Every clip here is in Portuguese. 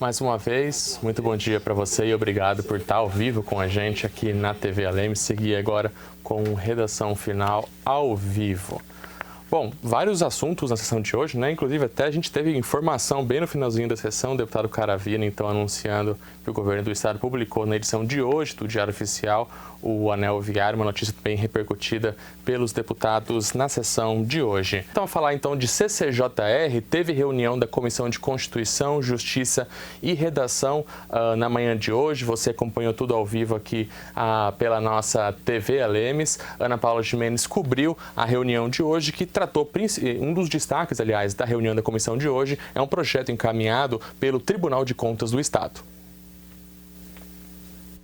Mais uma vez, muito bom dia para você e obrigado por estar ao vivo com a gente aqui na TV Alem. Seguir agora com Redação Final ao vivo. Bom, vários assuntos na sessão de hoje, né? Inclusive até a gente teve informação bem no finalzinho da sessão, o deputado Caravina, então, anunciando que o governo do estado publicou na edição de hoje do Diário Oficial o anel viário, uma notícia bem repercutida pelos deputados na sessão de hoje. Então, a falar então de CCJR, teve reunião da Comissão de Constituição, Justiça e Redação na manhã de hoje. Você acompanhou tudo ao vivo aqui pela nossa TV Alemes. Ana Paula Gimenez cobriu a reunião de hoje, que tratou, um dos destaques, aliás, da reunião da comissão de hoje, é um projeto encaminhado pelo Tribunal de Contas do Estado.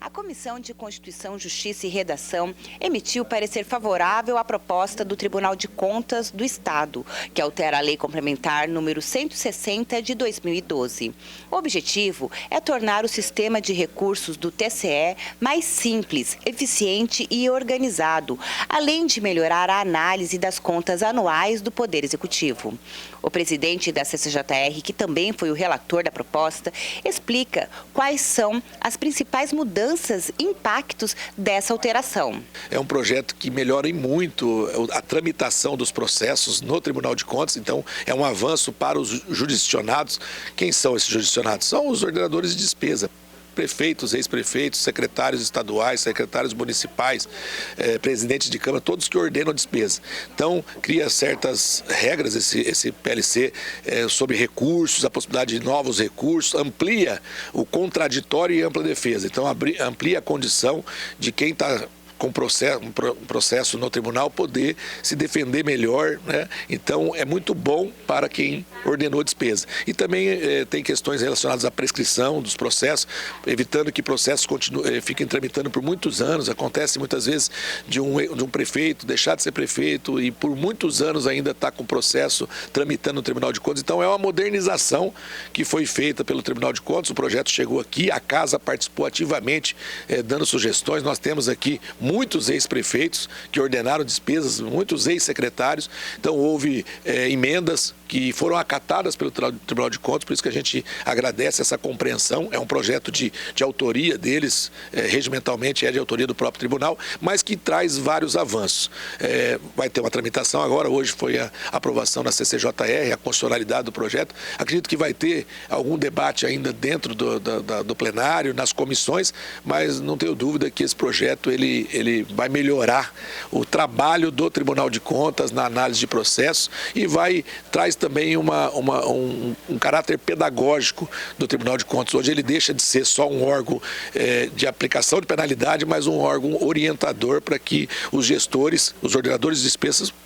A Comissão de Constituição, Justiça e Redação emitiu parecer favorável à proposta do Tribunal de Contas do Estado, que altera a Lei Complementar número 160 de 2012. O objetivo é tornar o sistema de recursos do TCE mais simples, eficiente e organizado, além de melhorar a análise das contas anuais do Poder Executivo. O presidente da CCJR, que também foi o relator da proposta, explica quais são as principais mudanças e impactos dessa alteração. É um projeto que melhora muito a tramitação dos processos no Tribunal de Contas, então é um avanço para os jurisdicionados. Quem são esses jurisdicionados? São os ordenadores de despesa. Prefeitos, ex-prefeitos, secretários estaduais, secretários municipais, presidentes de Câmara, todos que ordenam a despesa. Então, cria certas regras esse PLC sobre recursos, a possibilidade de novos recursos, amplia o contraditório e ampla defesa. Então, amplia a condição de quem está com um processo no tribunal poder se defender melhor, né? Então é muito bom para quem ordenou a despesa. E também tem questões relacionadas à prescrição dos processos, evitando que processos fiquem tramitando por muitos anos. Acontece muitas vezes de um prefeito deixar de ser prefeito e por muitos anos ainda está com o processo tramitando no Tribunal de Contas. Então é uma modernização que foi feita pelo Tribunal de Contas. O projeto chegou aqui, a Casa participou ativamente dando sugestões. Nós temos aqui muitos ex-prefeitos que ordenaram despesas, muitos ex-secretários. Então, houve emendas que foram acatadas pelo Tribunal de Contas, por isso que a gente agradece essa compreensão. É um projeto de autoria deles, regimentalmente é de autoria do próprio tribunal, mas que traz vários avanços. Vai ter uma tramitação agora, hoje foi a aprovação na CCJR, a constitucionalidade do projeto. Acredito que vai ter algum debate ainda dentro do plenário, nas comissões, mas não tenho dúvida que esse projeto ele vai melhorar o trabalho do Tribunal de Contas na análise de processos e traz também um caráter pedagógico do Tribunal de Contas. Hoje ele deixa de ser só um órgão de aplicação de penalidade, mas um órgão orientador para que os gestores, os ordenadores de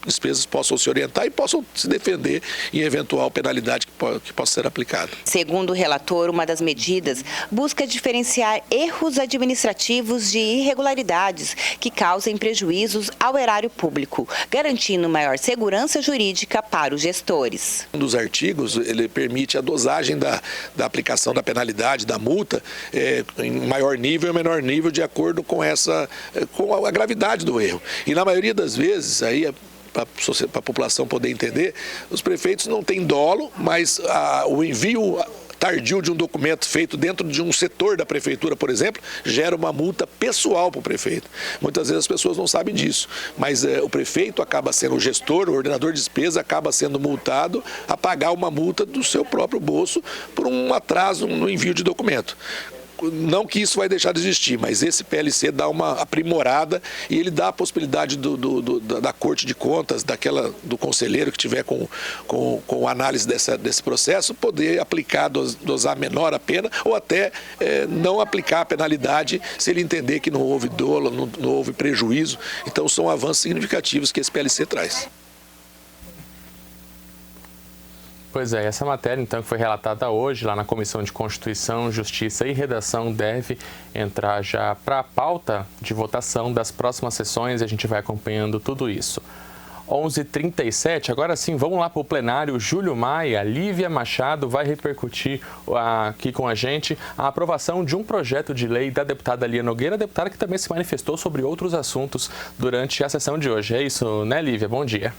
despesas possam se orientar e possam se defender em eventual penalidade que possa ser aplicada. Segundo o relator, uma das medidas busca diferenciar erros administrativos de irregularidades que causem prejuízos ao erário público, garantindo maior segurança jurídica para os gestores. Um dos artigos, ele permite a dosagem da aplicação da penalidade, da multa, em maior nível ou menor nível, de acordo com a gravidade do erro. E na maioria das vezes, aí para a população poder entender, os prefeitos não têm dolo, mas o envio tardio de um documento feito dentro de um setor da prefeitura, por exemplo, gera uma multa pessoal para o prefeito. Muitas vezes as pessoas não sabem disso, mas o prefeito acaba sendo o gestor, o ordenador de despesa acaba sendo multado a pagar uma multa do seu próprio bolso por um atraso no envio de documento. Não que isso vai deixar de existir, mas esse PLC dá uma aprimorada e ele dá a possibilidade da Corte de Contas, do conselheiro que tiver com análise desse processo, poder aplicar, dosar menor a pena ou até não aplicar a penalidade se ele entender que não houve dolo, não houve prejuízo. Então são avanços significativos que esse PLC traz. Pois é, essa matéria, então, que foi relatada hoje lá na Comissão de Constituição, Justiça e Redação, deve entrar já para a pauta de votação das próximas sessões e a gente vai acompanhando tudo isso. 11h37, agora sim, vamos lá para o plenário. Júlio Maia, Lívia Machado vai repercutir aqui com a gente a aprovação de um projeto de lei da deputada Lia Nogueira, deputada que também se manifestou sobre outros assuntos durante a sessão de hoje. É isso, né, Lívia? Bom dia.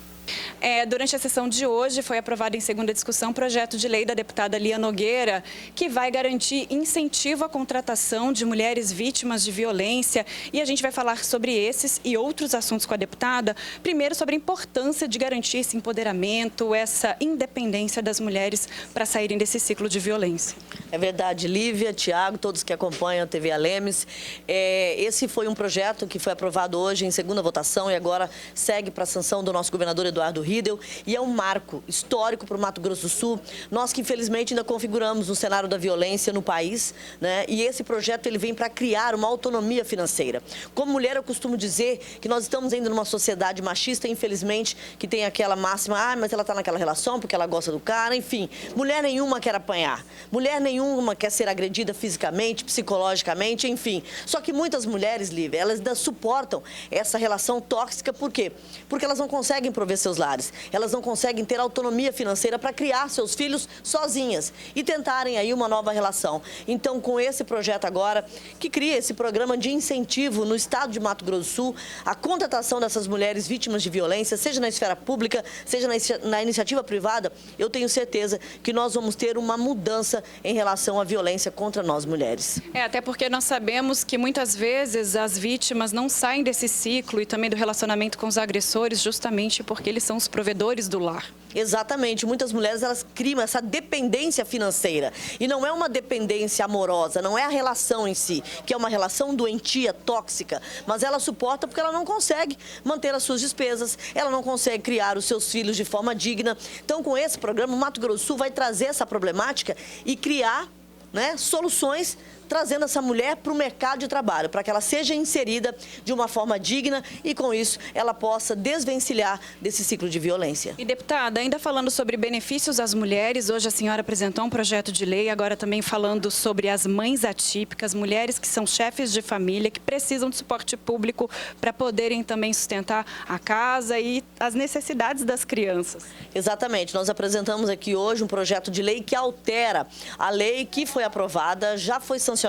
Durante a sessão de hoje foi aprovado em segunda discussão um projeto de lei da deputada Lia Nogueira que vai garantir incentivo à contratação de mulheres vítimas de violência, e a gente vai falar sobre esses e outros assuntos com a deputada. Primeiro, sobre a importância de garantir esse empoderamento, essa independência das mulheres para saírem desse ciclo de violência. É verdade, Lívia, Tiago, todos que acompanham a TV Alemes. Esse foi um projeto que foi aprovado hoje em segunda votação e agora segue para a sanção do nosso governador Eduardo Riedel, e é um marco histórico para o Mato Grosso do Sul. Nós que infelizmente ainda configuramos um cenário da violência no país, né? E esse projeto ele vem para criar uma autonomia financeira. Como mulher, eu costumo dizer que nós estamos ainda numa sociedade machista, infelizmente, que tem aquela máxima, mas ela está naquela relação porque ela gosta do cara, enfim. Mulher nenhuma quer apanhar, mulher nenhuma quer ser agredida fisicamente, psicologicamente, enfim. Só que muitas mulheres, Lívia, elas ainda suportam essa relação tóxica, por quê? Porque elas não conseguem prover seus lares, elas não conseguem ter autonomia financeira para criar seus filhos sozinhas e tentarem aí uma nova relação. Então, com esse projeto agora, que cria esse programa de incentivo no estado de Mato Grosso do Sul, a contratação dessas mulheres vítimas de violência, seja na esfera pública, seja na iniciativa privada, eu tenho certeza que nós vamos ter uma mudança em relação à violência contra nós mulheres. Até porque nós sabemos que muitas vezes as vítimas não saem desse ciclo e também do relacionamento com os agressores justamente porque eles são os provedores do lar. Exatamente. Muitas mulheres, elas criam essa dependência financeira. E não é uma dependência amorosa, não é a relação em si, que é uma relação doentia, tóxica. Mas ela suporta porque ela não consegue manter as suas despesas, ela não consegue criar os seus filhos de forma digna. Então, com esse programa, o Mato Grosso do Sul vai trazer essa problemática e criar, né, soluções, trazendo essa mulher para o mercado de trabalho, para que ela seja inserida de uma forma digna e, com isso, ela possa desvencilhar desse ciclo de violência. E, deputada, ainda falando sobre benefícios às mulheres, hoje a senhora apresentou um projeto de lei, agora também falando sobre as mães atípicas, mulheres que são chefes de família, que precisam de suporte público para poderem também sustentar a casa e as necessidades das crianças. Exatamente. Nós apresentamos aqui hoje um projeto de lei que altera a lei que foi aprovada, já foi sancionada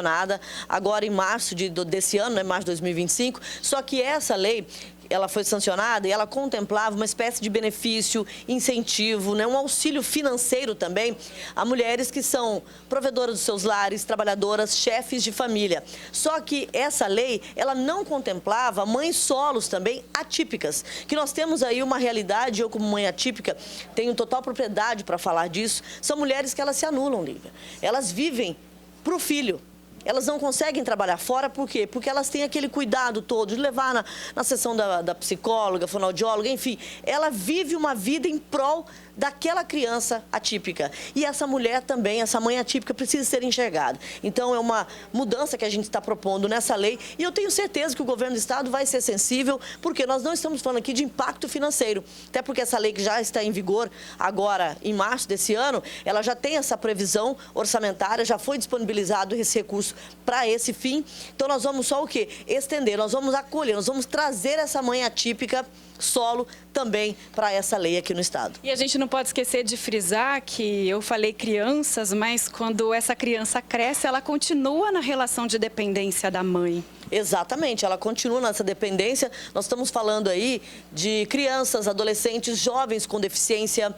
agora em março desse ano, né, março de 2025, só que essa lei, ela foi sancionada e ela contemplava uma espécie de benefício, incentivo, né, um auxílio financeiro também a mulheres que são provedoras dos seus lares, trabalhadoras, chefes de família. Só que essa lei, ela não contemplava mães solos também atípicas, que nós temos aí uma realidade, eu como mãe atípica tenho total propriedade para falar disso, são mulheres que elas se anulam, Lívia. Elas vivem para o filho. Elas não conseguem trabalhar fora, por quê? Porque elas têm aquele cuidado todo de levar na sessão da psicóloga, fonoaudióloga, enfim. Ela vive uma vida em prol daquela criança atípica. E essa mulher também, essa mãe atípica, precisa ser enxergada. Então, é uma mudança que a gente está propondo nessa lei e eu tenho certeza que o governo do estado vai ser sensível, porque nós não estamos falando aqui de impacto financeiro. Até porque essa lei que já está em vigor agora, em março desse ano, ela já tem essa previsão orçamentária, já foi disponibilizado esse recurso para esse fim. Então, nós vamos só o quê? Estender, nós vamos acolher, nós vamos trazer essa mãe atípica solo também para essa lei aqui no estado. E a gente não pode esquecer de frisar que eu falei crianças, mas quando essa criança cresce, ela continua na relação de dependência da mãe. Exatamente, ela continua nessa dependência. Nós estamos falando aí de crianças, adolescentes, jovens com deficiência,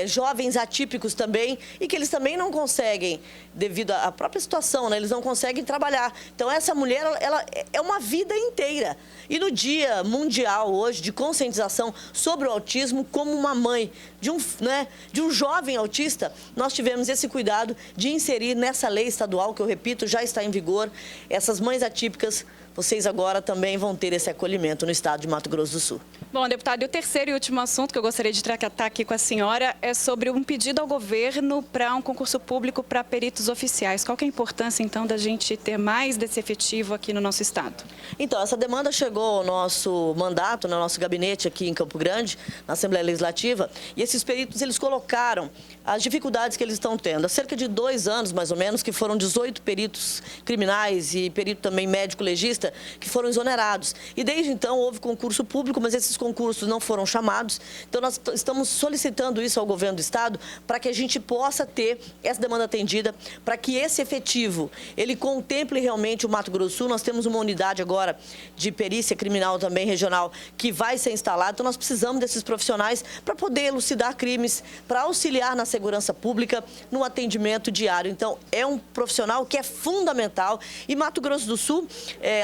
jovens atípicos também, e que eles também não conseguem, devido à própria situação, né? Eles não conseguem trabalhar. Então, essa mulher, ela é uma vida inteira. E no Dia Mundial hoje de conscientização sobre o autismo, como uma mãe de um jovem autista, nós tivemos esse cuidado de inserir nessa lei estadual, que eu repito, já está em vigor, essas mães atípicas. Vocês agora também vão ter esse acolhimento no estado de Mato Grosso do Sul. Bom, deputado, e o terceiro e último assunto que eu gostaria de tratar aqui com a senhora é sobre um pedido ao governo para um concurso público para peritos oficiais. Qual que é a importância, então, da gente ter mais desse efetivo aqui no nosso estado? Então, essa demanda chegou ao nosso mandato, no nosso gabinete aqui em Campo Grande, na Assembleia Legislativa, e esses peritos, eles colocaram as dificuldades que eles estão tendo. Há cerca de 2 anos, mais ou menos, que foram 18 peritos criminais e perito também médico-legista que foram exonerados. E desde então houve concurso público, mas esses concursos concursos não foram chamados. Então, nós estamos solicitando isso ao governo do Estado para que a gente possa ter essa demanda atendida, para que esse efetivo, ele contemple realmente o Mato Grosso do Sul. Nós temos uma unidade agora de perícia criminal também regional que vai ser instalada. Então, nós precisamos desses profissionais para poder elucidar crimes, para auxiliar na segurança pública, no atendimento diário. Então, é um profissional que é fundamental. E Mato Grosso do Sul,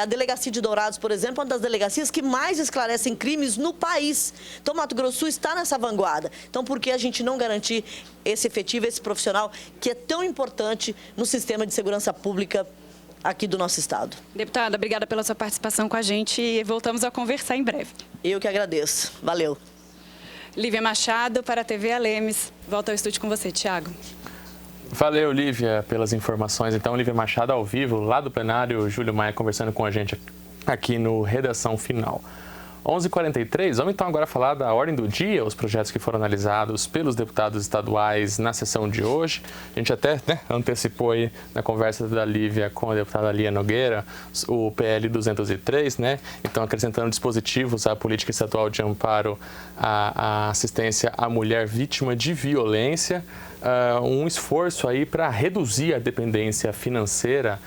a Delegacia de Dourados, por exemplo, é uma das delegacias que mais esclarecem crimes no país. Então, Mato Grosso do Sul está nessa vanguarda. Então, por que a gente não garantir esse efetivo, esse profissional que é tão importante no sistema de segurança pública aqui do nosso estado? Deputada, obrigada pela sua participação com a gente e voltamos a conversar em breve. Eu que agradeço. Valeu. Lívia Machado para a TV Alemes. Volto ao estúdio com você, Thiago. Valeu, Lívia, pelas informações. Então, Lívia Machado ao vivo, lá do plenário, Júlio Maia conversando com a gente aqui no Redação Final. 11h43, vamos então agora falar da ordem do dia, os projetos que foram analisados pelos deputados estaduais na sessão de hoje. A gente até antecipou aí na conversa da Lívia com a deputada Lia Nogueira, o PL 203, Então, acrescentando dispositivos à política estadual de amparo à assistência à mulher vítima de violência. Um esforço aí para reduzir a dependência financeira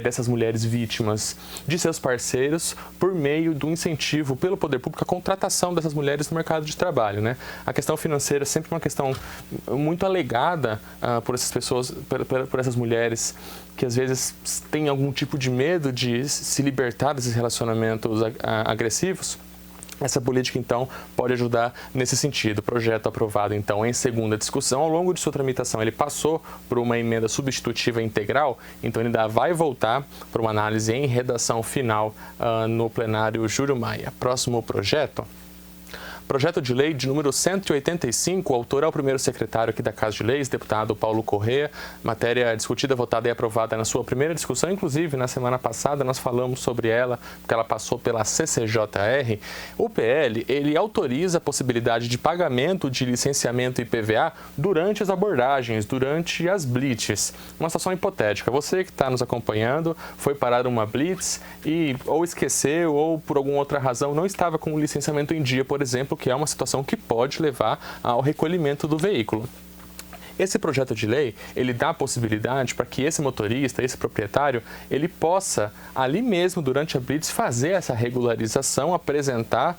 dessas mulheres vítimas de seus parceiros por meio do incentivo pelo poder público à contratação dessas mulheres no mercado de trabalho, A questão financeira é sempre uma questão muito alegada por essas pessoas, por essas mulheres que às vezes têm algum tipo de medo de se libertar desses relacionamentos agressivos. Essa política, então, pode ajudar nesse sentido. O projeto aprovado, então, em segunda discussão. Ao longo de sua tramitação, ele passou por uma emenda substitutiva integral, então ele ainda vai voltar para uma análise em redação final no plenário Júlio Maia. Próximo projeto. Projeto de lei de número 185, o autor é o primeiro secretário aqui da Casa de Leis, deputado Paulo Corrêa. Matéria discutida, votada e aprovada na sua primeira discussão. Inclusive, na semana passada, nós falamos sobre ela, porque ela passou pela CCJR. O PL, ele autoriza a possibilidade de pagamento de licenciamento IPVA durante as abordagens, durante as blitz. Uma situação hipotética. Você que está nos acompanhando, foi parar uma blitz e ou esqueceu ou por alguma outra razão não estava com o licenciamento em dia, por exemplo, que é uma situação que pode levar ao recolhimento do veículo. Esse projeto de lei, ele dá a possibilidade para que esse motorista, esse proprietário, ele possa, ali mesmo, durante a blitz, fazer essa regularização, apresentar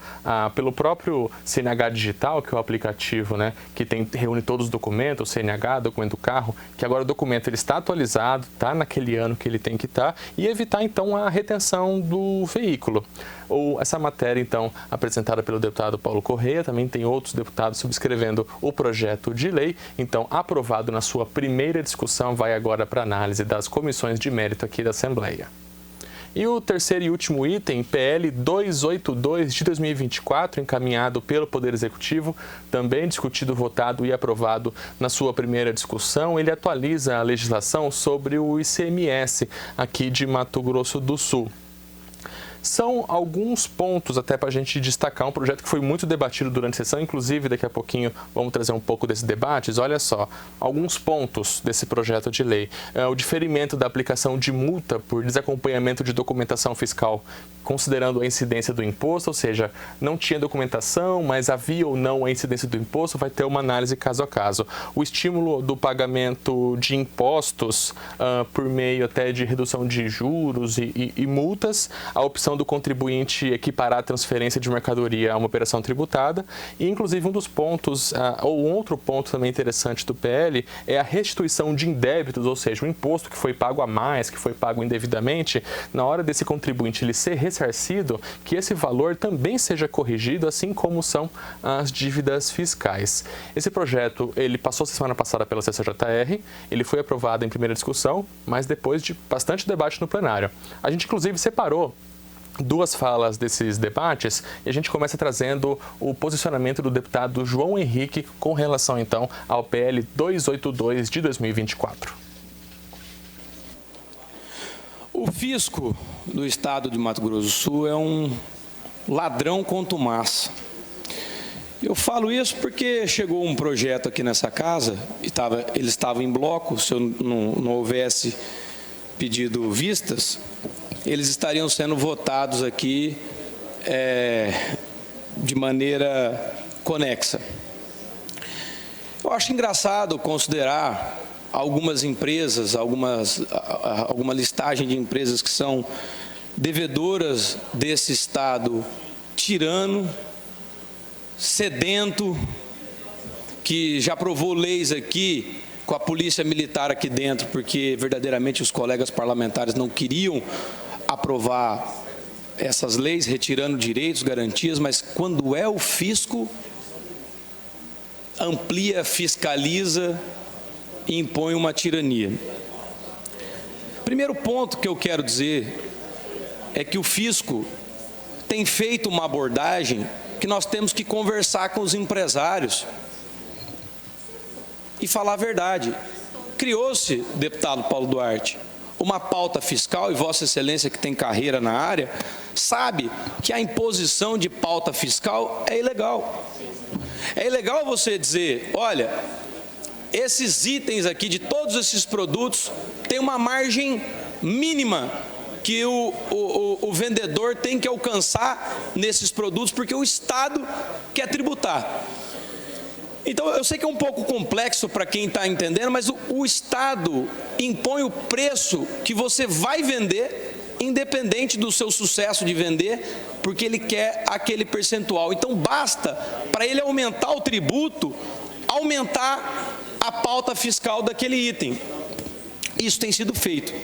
pelo próprio CNH Digital, que é o aplicativo, que reúne todos os documentos, o CNH, documento do carro, que agora o documento ele está atualizado, está naquele ano que ele tem que estar, e evitar, então, a retenção do veículo. Essa matéria, então, apresentada pelo deputado Paulo Corrêa, também tem outros deputados subscrevendo o projeto de lei, então, aprovado na sua primeira discussão, vai agora para análise das comissões de mérito aqui da Assembleia. E o terceiro e último item, PL 282 de 2024, encaminhado pelo Poder Executivo, também discutido, votado e aprovado na sua primeira discussão. Ele atualiza a legislação sobre o ICMS aqui de Mato Grosso do Sul. São alguns pontos até para a gente destacar, um projeto que foi muito debatido durante a sessão, inclusive daqui a pouquinho vamos trazer um pouco desses debates. Olha só, alguns pontos desse projeto de lei. O diferimento da aplicação de multa por desacompanhamento de documentação fiscal, considerando a incidência do imposto, ou seja, não tinha documentação, mas havia ou não a incidência do imposto, vai ter uma análise caso a caso. O estímulo do pagamento de impostos por meio até de redução de juros e multas, a opção do contribuinte equiparar a transferência de mercadoria a uma operação tributada e, inclusive, um dos pontos, ou um outro ponto também interessante do PL é a restituição de indébitos, ou seja, o imposto que foi pago a mais, que foi pago indevidamente, na hora desse contribuinte ele ser ressarcido, que esse valor também seja corrigido, assim como são as dívidas fiscais. Esse projeto, ele passou semana passada pela CCJR, ele foi aprovado em primeira discussão, mas depois de bastante debate no plenário. A gente, inclusive, separou duas falas desses debates e a gente começa trazendo o posicionamento do deputado João Henrique com relação, então, ao PL 282 de 2024. O fisco do estado de Mato Grosso do Sul é um ladrão contumaz. Eu falo isso porque chegou um projeto aqui nessa casa, ele estava em bloco, se eu não houvesse pedido vistas, eles estariam sendo votados aqui de maneira conexa. Eu acho engraçado considerar algumas empresas, alguma listagem de empresas que são devedoras desse Estado tirano, sedento, que já aprovou leis aqui com a polícia militar aqui dentro, porque verdadeiramente os colegas parlamentares não queriam aprovar essas leis, retirando direitos, garantias, mas quando é o fisco, amplia, fiscaliza e impõe uma tirania. Primeiro ponto que eu quero dizer é que o fisco tem feito uma abordagem que nós temos que conversar com os empresários e falar a verdade. Criou-se, deputado Paulo Duarte, uma pauta fiscal, e Vossa Excelência, que tem carreira na área, sabe que a imposição de pauta fiscal é ilegal. É ilegal você dizer, olha, esses itens aqui, de todos esses produtos, tem uma margem mínima que o vendedor tem que alcançar nesses produtos, porque o Estado quer tributar. Então, eu sei que é um pouco complexo para quem está entendendo, mas o Estado impõe o preço que você vai vender, independente do seu sucesso de vender, porque ele quer aquele percentual. Então, basta, para ele aumentar o tributo, aumentar a pauta fiscal daquele item. Isso tem sido feito.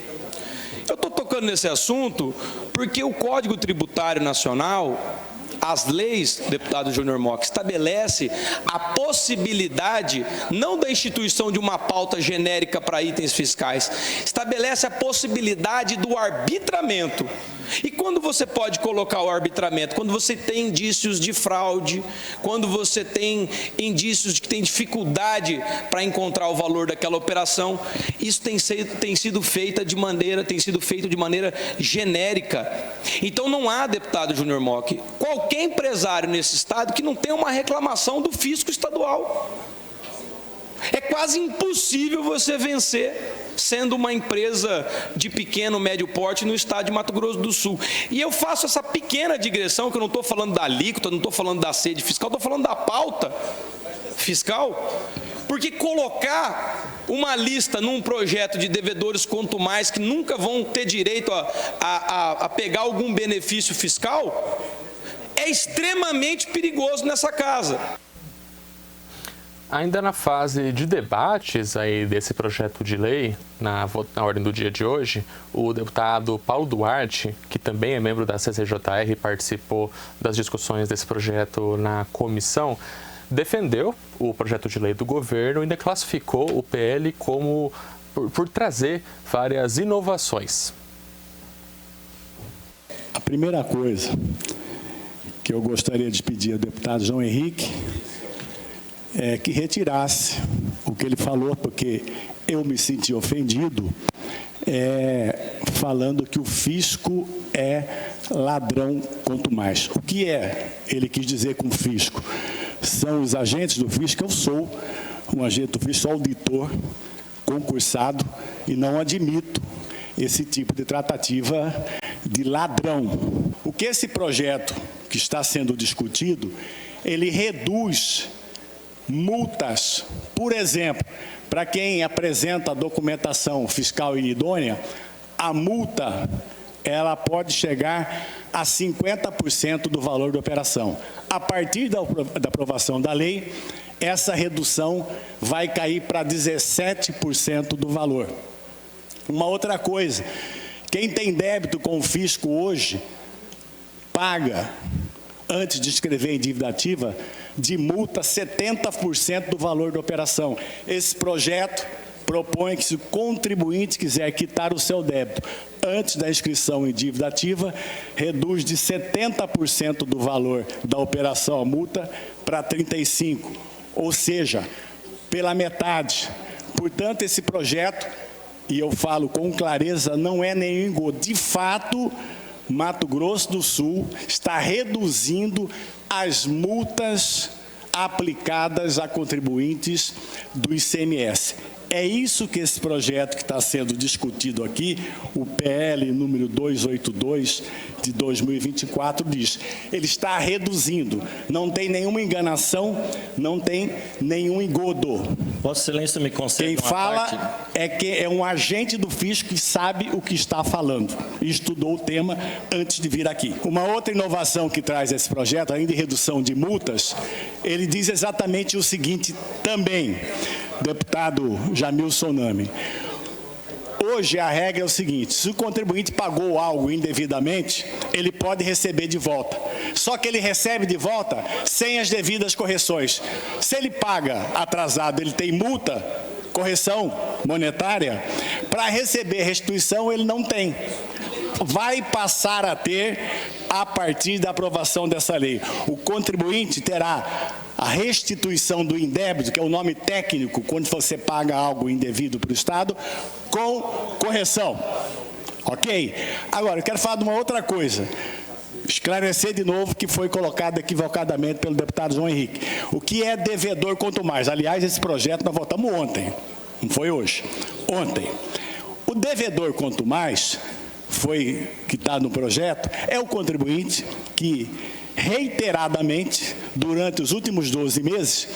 Eu estou tocando nesse assunto porque o Código Tributário Nacional, as leis, deputado Júnior Mock, estabelece a possibilidade, não da instituição de uma pauta genérica para itens fiscais, estabelece a possibilidade do arbitramento. E quando você pode colocar o arbitramento? Quando você tem indícios de fraude, quando você tem indícios de que tem dificuldade para encontrar o valor daquela operação. Isso tem sido feito de maneira genérica. Então não há, deputado Júnior Mock, qualquer empresário nesse estado que não tenha uma reclamação do fisco estadual. É quase impossível você vencer sendo uma empresa de pequeno, médio porte no estado de Mato Grosso do Sul. E eu faço essa pequena digressão, que eu não estou falando da alíquota, não estou falando da sede fiscal, estou falando da pauta fiscal, porque colocar uma lista num projeto de devedores quanto mais que nunca vão ter direito a pegar algum benefício fiscal é extremamente perigoso nessa casa. Ainda na fase de debates aí desse projeto de lei, na ordem do dia de hoje, o deputado Paulo Duarte, que também é membro da CCJR, participou das discussões desse projeto na comissão, defendeu o projeto de lei do governo e ainda classificou o PL como por trazer várias inovações. A primeira coisa que eu gostaria de pedir ao deputado João Henrique é que retirasse o que ele falou, porque eu me senti ofendido, falando que o fisco é ladrão quanto mais. O que ele quis dizer com fisco? São os agentes do fisco. Eu sou um agente do fisco, sou auditor concursado e não admito esse tipo de tratativa de ladrão. O que esse projeto que está sendo discutido, ele reduz multas, por exemplo, para quem apresenta documentação fiscal inidônea, a multa ela pode chegar a 50% do valor da operação. A partir da aprovação da lei, essa redução vai cair para 17% do valor. Uma outra coisa, quem tem débito com o fisco hoje, paga, antes de escrever em dívida ativa, de multa 70% do valor da operação. Esse projeto propõe que, se o contribuinte quiser quitar o seu débito antes da inscrição em dívida ativa, reduz de 70% do valor da operação a multa para 35%, ou seja, pela metade. Portanto, esse projeto, e eu falo com clareza, não é nenhum engodo. De fato, Mato Grosso do Sul está reduzindo as multas aplicadas a contribuintes do ICMS. É isso que esse projeto que está sendo discutido aqui, o PL número 282 de 2024, diz. Ele está reduzindo, não tem nenhuma enganação, não tem nenhum engodo. Vossa Excelência me concede Quem fala é que é um agente do fisco que sabe o que está falando e estudou o tema antes de vir aqui. Uma outra inovação que traz esse projeto, além de redução de multas, ele diz exatamente o seguinte também, deputado Jamil Sonami. Hoje a regra é o seguinte, se o contribuinte pagou algo indevidamente, ele pode receber de volta. Só que ele recebe de volta sem as devidas correções. Se ele paga atrasado, ele tem multa, correção monetária, para receber restituição ele não tem. Vai passar a ter a partir da aprovação dessa lei. O contribuinte terá a restituição do indébito, que é o nome técnico, quando você paga algo indevido para o Estado, com correção. Ok? Agora, eu quero falar de uma outra coisa. Esclarecer de novo que foi colocado equivocadamente pelo deputado João Henrique. O que é devedor quanto mais? Aliás, esse projeto nós votamos ontem, não foi hoje. Ontem. O devedor quanto mais, que está no projeto, é o contribuinte que reiteradamente, durante os últimos 12 meses,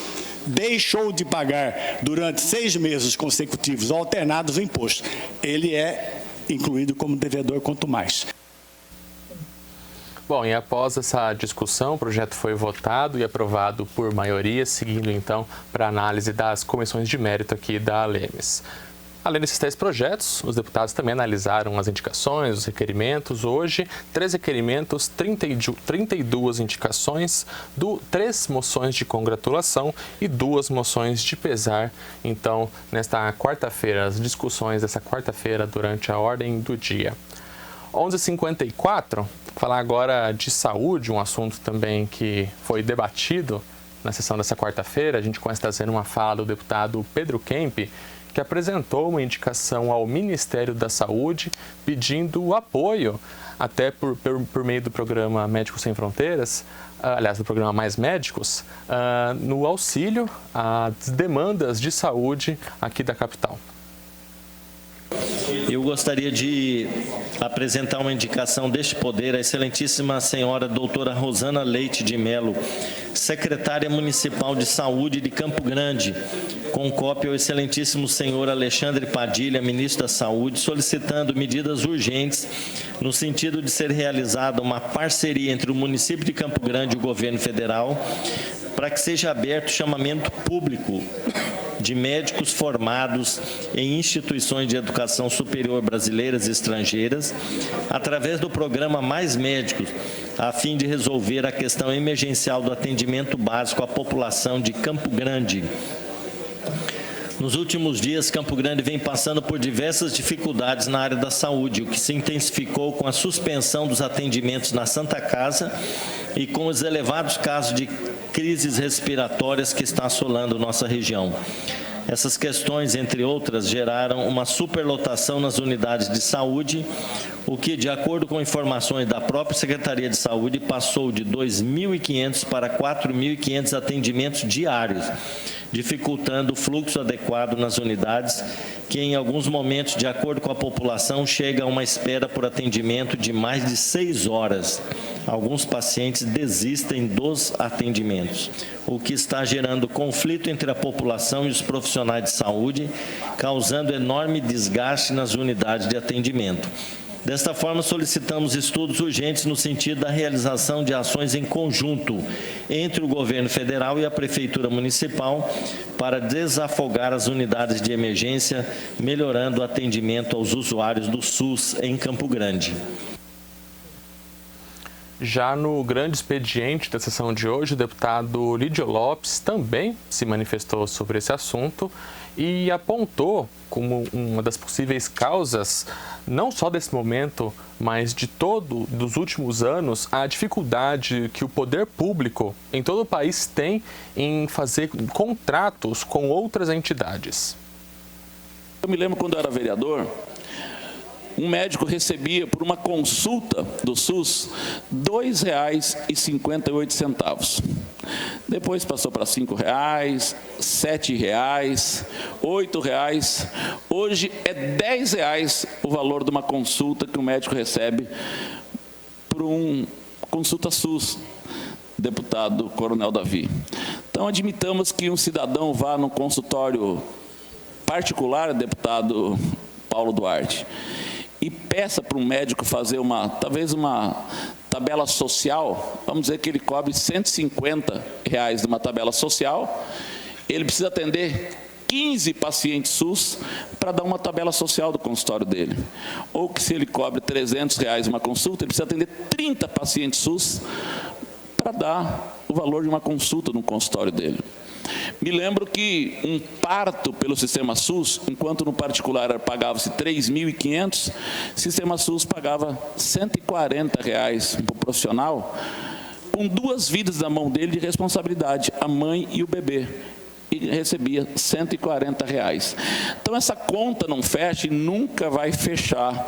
deixou de pagar durante 6 meses consecutivos alternados o imposto. Ele é incluído como devedor quanto mais. Bom, e após essa discussão, o projeto foi votado e aprovado por maioria, seguindo então para análise das comissões de mérito aqui da Alemes. Além desses 3 projetos, os deputados também analisaram as indicações, os requerimentos. Hoje, 3 requerimentos, 32 indicações, 3 moções de congratulação e 2 moções de pesar. Então, nesta quarta-feira, as discussões dessa quarta-feira durante a ordem do dia. 11h54, falar agora de saúde, um assunto também que foi debatido na sessão dessa quarta-feira. A gente começa trazendo uma fala do deputado Pedro Kemp, que apresentou uma indicação ao Ministério da Saúde pedindo apoio, até por meio do programa Médicos Sem Fronteiras, aliás, do programa Mais Médicos, no auxílio às demandas de saúde aqui da capital. Eu gostaria de apresentar uma indicação deste poder à excelentíssima senhora doutora Rosana Leite de Mello, secretária municipal de saúde de Campo Grande, com cópia ao excelentíssimo senhor Alexandre Padilha, ministro da Saúde, solicitando medidas urgentes no sentido de ser realizada uma parceria entre o município de Campo Grande e o governo federal para que seja aberto chamamento público de médicos formados em instituições de educação superior brasileiras e estrangeiras, através do programa Mais Médicos, a fim de resolver a questão emergencial do atendimento básico à população de Campo Grande. Nos últimos dias, Campo Grande vem passando por diversas dificuldades na área da saúde, o que se intensificou com a suspensão dos atendimentos na Santa Casa e com os elevados casos de crises respiratórias que está assolando nossa região. Essas questões, entre outras, geraram uma superlotação nas unidades de saúde, o que, de acordo com informações da própria Secretaria de Saúde, passou de 2.500 para 4.500 atendimentos diários, dificultando o fluxo adequado nas unidades, que em alguns momentos, de acordo com a população, chega a uma espera por atendimento de mais de 6 horas. Alguns pacientes desistem dos atendimentos, o que está gerando conflito entre a população e os profissionais de saúde, causando enorme desgaste nas unidades de atendimento. Desta forma, solicitamos estudos urgentes no sentido da realização de ações em conjunto entre o governo federal e a Prefeitura Municipal para desafogar as unidades de emergência, melhorando o atendimento aos usuários do SUS em Campo Grande. Já no grande expediente da sessão de hoje, o deputado Lídio Lopes também se manifestou sobre esse assunto e apontou como uma das possíveis causas, não só desse momento, mas dos últimos anos, a dificuldade que o poder público em todo o país tem em fazer contratos com outras entidades. Eu me lembro quando eu era vereador, um médico recebia por uma consulta do SUS R$ 2,58. Depois passou para R$ 5,00, R$ 7,00, R$ 8,00. Hoje é R$ 10,00 o valor de uma consulta que o médico recebe por uma consulta SUS, deputado Coronel Davi. Então, admitamos que um cidadão vá num consultório particular, deputado Paulo Duarte, e peça para um médico fazer talvez uma tabela social, vamos dizer que ele cobre R$ 150 de uma tabela social, ele precisa atender 15 pacientes SUS para dar uma tabela social do consultório dele. Ou que se ele cobre R$ 300 uma consulta, ele precisa atender 30 pacientes SUS para dar o valor de uma consulta no consultório dele. Me lembro que um parto pelo sistema SUS, enquanto no particular pagava-se R$ 3.500, o sistema SUS pagava R$ 140 para o profissional, com 2 vidas na mão dele de responsabilidade, a mãe e o bebê, e recebia R$ 140. Então essa conta não fecha e nunca vai fechar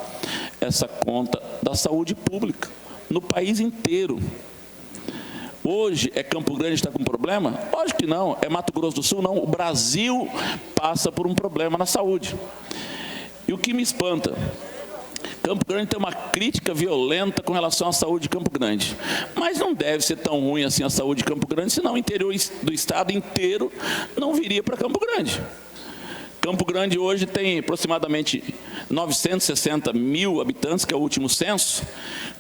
essa conta da saúde pública no país inteiro. Hoje é Campo Grande que está com problema? Lógico que não. É Mato Grosso do Sul? Não. O Brasil passa por um problema na saúde. E o que me espanta? Campo Grande tem uma crítica violenta com relação à saúde de Campo Grande. Mas não deve ser tão ruim assim a saúde de Campo Grande, senão o interior do estado inteiro não viria para Campo Grande. Campo Grande hoje tem aproximadamente 960 mil habitantes, que é o último censo,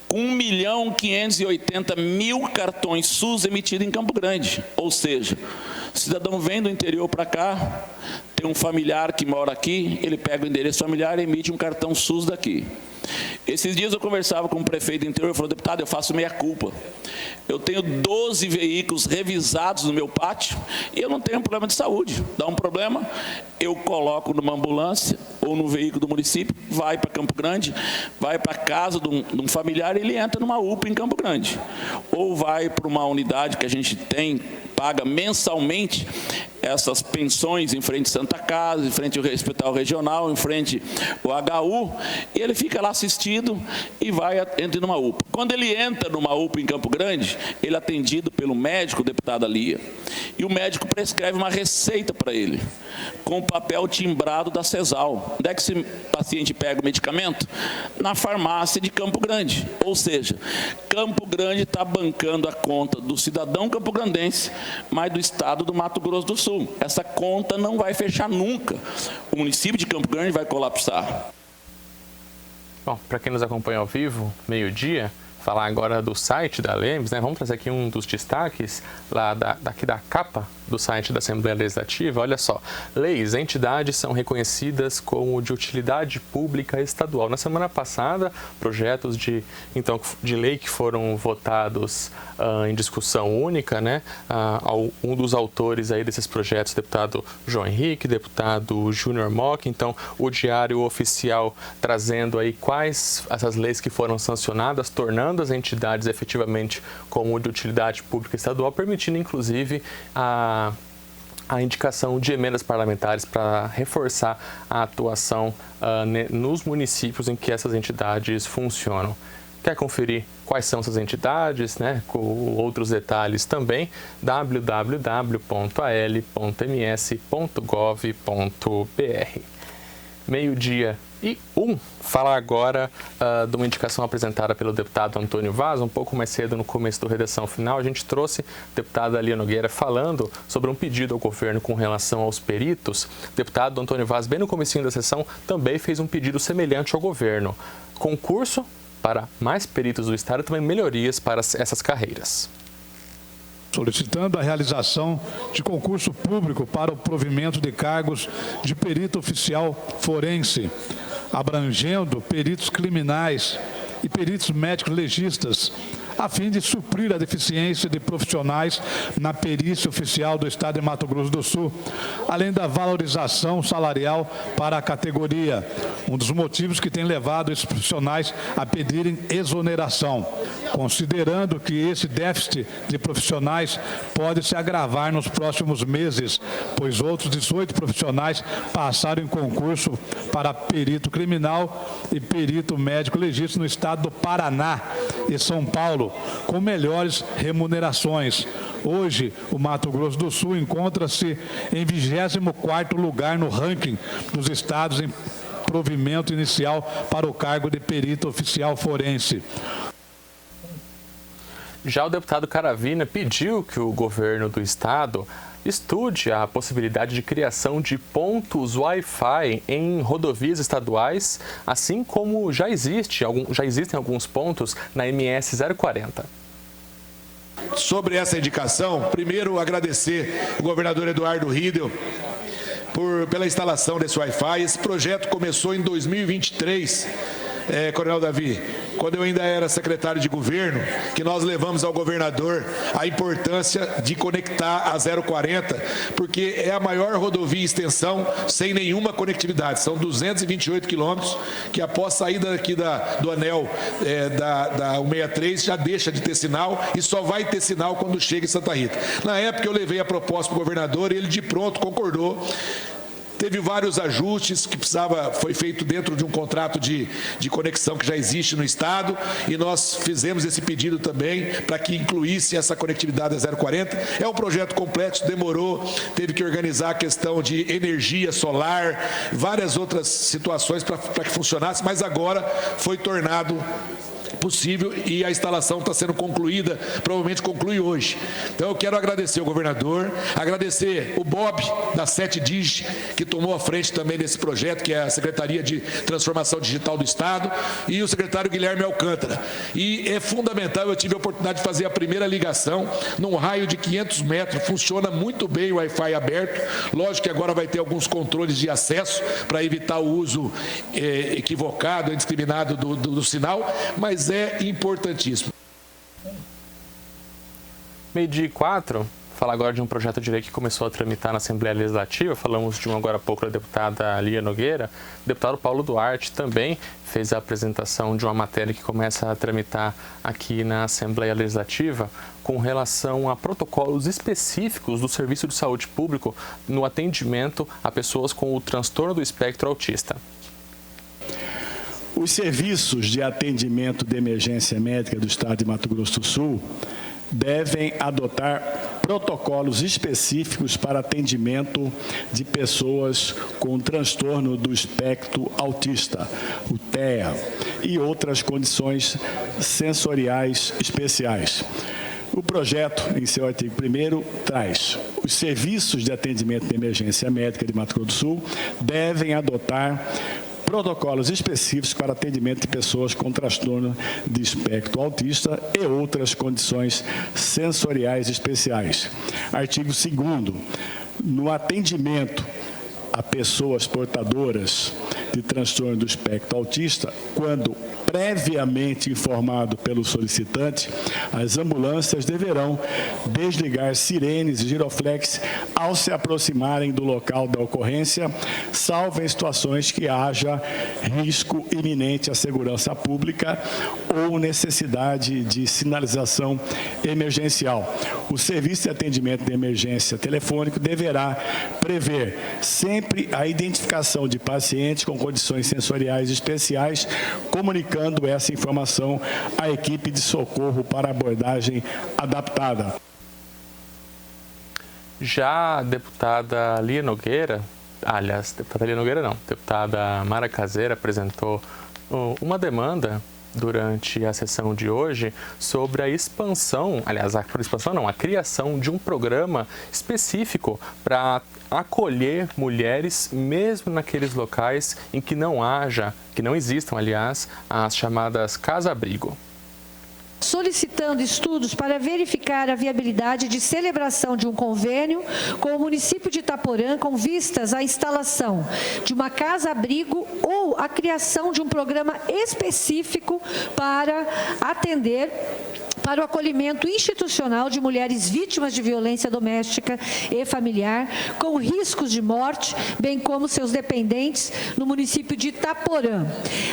com 1.580.000 cartões SUS emitidos em Campo Grande. Ou seja, o cidadão vem do interior para cá, tem um familiar que mora aqui, ele pega o endereço familiar e emite um cartão SUS daqui. Esses dias eu conversava com o prefeito do interior e falou: deputado, eu faço meia-culpa. Eu tenho 12 veículos revisados no meu pátio e eu não tenho problema de saúde. Dá um problema, eu coloco numa ambulância ou no veículo do município, vai para Campo Grande, vai para a casa de um familiar e ele entra numa UPA em Campo Grande. Ou vai para uma unidade que a gente tem, paga mensalmente essas pensões em frente à Santa Casa, em frente ao Hospital Regional, em frente ao HU, e ele fica lá assistido e entra numa UPA. Quando ele entra numa UPA em Campo Grande, ele é atendido pelo médico, deputada Lia, e o médico prescreve uma receita para ele, com o papel timbrado da CESAL. Onde é que esse paciente pega o medicamento? Na farmácia de Campo Grande. Ou seja, Campo Grande está bancando a conta do cidadão campograndense, mas do estado do Mato Grosso do Sul. Essa conta não vai fechar nunca. O município de Campo Grande vai colapsar. Bom, para quem nos acompanha ao vivo, meio-dia, falar agora do site da LEMS, né? Vamos trazer aqui um dos destaques lá daqui da capa do site da Assembleia Legislativa. Olha só, leis, entidades são reconhecidas como de utilidade pública estadual. Na semana passada, projetos de lei que foram votados em discussão única, né? Um dos autores aí desses projetos, deputado João Henrique, deputado Júnior Mock. Então, o Diário Oficial trazendo aí quais essas leis que foram sancionadas, tornando as entidades efetivamente como de utilidade pública estadual, permitindo inclusive a indicação de emendas parlamentares para reforçar a atuação nos municípios em que essas entidades funcionam. Quer conferir quais são essas entidades, né, com outros detalhes também, www.al.ms.gov.br. Meio-dia e 1. Falar agora de uma indicação apresentada pelo deputado Antônio Vaz. Um pouco mais cedo, no começo do Redação Final, a gente trouxe a deputada Lia Nogueira falando sobre um pedido ao governo com relação aos peritos. O deputado Antônio Vaz, bem no comecinho da sessão, também fez um pedido semelhante ao governo. Concurso para mais peritos do Estado e também melhorias para essas carreiras. Solicitando a realização de concurso público para o provimento de cargos de perito oficial forense, abrangendo peritos criminais e peritos médicos legistas, a fim de suprir a deficiência de profissionais na perícia oficial do Estado de Mato Grosso do Sul, além da valorização salarial para a categoria, um dos motivos que tem levado esses profissionais a pedirem exoneração, considerando que esse déficit de profissionais pode se agravar nos próximos meses, pois outros 18 profissionais passaram em concurso para perito criminal e perito médico legista no estado do Paraná e São Paulo, com melhores remunerações. Hoje, o Mato Grosso do Sul encontra-se em 24º lugar no ranking dos estados em provimento inicial para o cargo de perito oficial forense. Já o deputado Caravina pediu que o governo do estado estude a possibilidade de criação de pontos Wi-Fi em rodovias estaduais, assim como já existem alguns pontos na MS 040. Sobre essa indicação, primeiro agradecer o governador Eduardo Riedel pela instalação desse Wi-Fi. Esse projeto começou em 2023, Coronel Davi, quando eu ainda era secretário de governo, que nós levamos ao governador a importância de conectar a 040, porque é a maior rodovia em extensão sem nenhuma conectividade. São 228 quilômetros que, após sair daqui do anel da 163, já deixa de ter sinal e só vai ter sinal quando chega em Santa Rita. Na época eu levei a proposta para o governador e ele de pronto concordou. Teve vários ajustes que foi feito dentro de um contrato de conexão que já existe no estado e nós fizemos esse pedido também para que incluísse essa conectividade da 040. É um projeto complexo, demorou, teve que organizar a questão de energia solar, várias outras situações para que funcionasse, mas agora foi tornado possível e a instalação está sendo concluída, provavelmente conclui hoje. Então eu quero agradecer ao governador, agradecer o Bob da 7Dig, que tomou a frente também desse projeto, que é a Secretaria de Transformação Digital do Estado, e o secretário Guilherme Alcântara. E é fundamental, eu tive a oportunidade de fazer a primeira ligação num raio de 500 metros, funciona muito bem o Wi-Fi aberto, lógico que agora vai ter alguns controles de acesso para evitar o uso equivocado, indiscriminado do sinal, mas é importantíssimo. 12h04, falar agora de um projeto de lei que começou a tramitar na Assembleia Legislativa. Falamos de um agora há pouco da deputada Lia Nogueira. O deputado Paulo Duarte também fez a apresentação de uma matéria que começa a tramitar aqui na Assembleia Legislativa com relação a protocolos específicos do Serviço de Saúde Público no atendimento a pessoas com o transtorno do espectro autista. Os serviços de atendimento de emergência médica do Estado de Mato Grosso do Sul devem adotar protocolos específicos para atendimento de pessoas com transtorno do espectro autista, o TEA, e outras condições sensoriais especiais. O projeto, em seu artigo 1º, traz: os serviços de atendimento de emergência médica de Mato Grosso do Sul devem adotar protocolos específicos para atendimento de pessoas com transtorno de espectro autista e outras condições sensoriais especiais. Artigo 2º. No atendimento a pessoas portadoras de transtorno do espectro autista, quando previamente informado pelo solicitante, as ambulâncias deverão desligar sirenes e giroflex ao se aproximarem do local da ocorrência, salvo em situações que haja risco iminente à segurança pública ou necessidade de sinalização emergencial. O serviço de atendimento de emergência telefônico deverá prever sempre a identificação de pacientes com condições sensoriais especiais, comunicando essa informação à equipe de socorro para abordagem adaptada. Já a deputada Lia Nogueira, deputada Mara Caseira apresentou uma demanda durante a sessão de hoje sobre a expansão, a criação de um programa específico para acolher mulheres mesmo naqueles locais em que não existam, as chamadas casa-abrigo. Solicitando estudos para verificar a viabilidade de celebração de um convênio com o município de Itaporã com vistas à instalação de uma casa-abrigo ou a criação de um programa específico para atender para o acolhimento institucional de mulheres vítimas de violência doméstica e familiar, com riscos de morte, bem como seus dependentes, no município de Itaporã.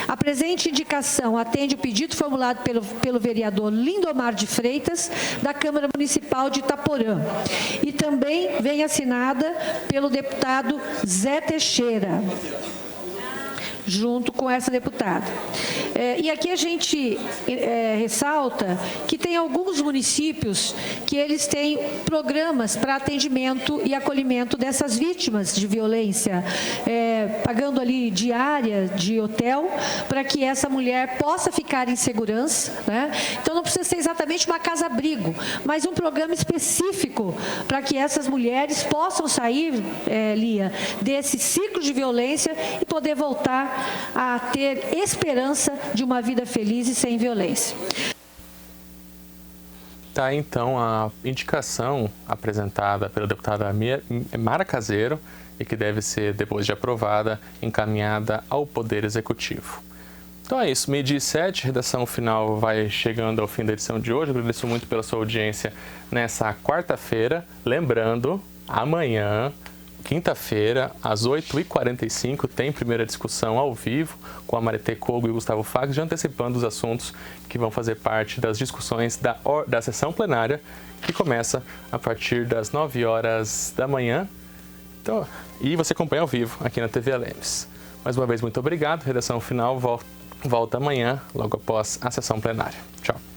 A presente indicação atende o pedido formulado pelo vereador Lindomar de Freitas, da Câmara Municipal de Itaporã. E também vem assinada pelo deputado Zé Teixeira, junto com essa deputada. E aqui a gente ressalta que tem alguns municípios que eles têm programas para atendimento e acolhimento dessas vítimas de violência, pagando ali diária de hotel, para que essa mulher possa ficar em segurança, né? Então não precisa ser exatamente uma casa-abrigo, mas um programa específico para que essas mulheres possam sair, Lia, desse ciclo de violência e poder voltar a ter esperança de uma vida feliz e sem violência. Tá, então, a indicação apresentada pela deputada Mara Caseiro e que deve ser, depois de aprovada, encaminhada ao Poder Executivo. Então é isso, 12h07, redação final vai chegando ao fim da edição de hoje. Eu agradeço muito pela sua audiência nessa quarta-feira. Lembrando, amanhã, quinta-feira, às 8h45, tem primeira discussão ao vivo com a Maritê Kogo e o Gustavo Faggs, já antecipando os assuntos que vão fazer parte das discussões da sessão plenária, que começa a partir das 9 horas da manhã. Então, e você acompanha ao vivo aqui na TV Alemes. Mais uma vez, muito obrigado. Redação final volta amanhã, logo após a sessão plenária. Tchau.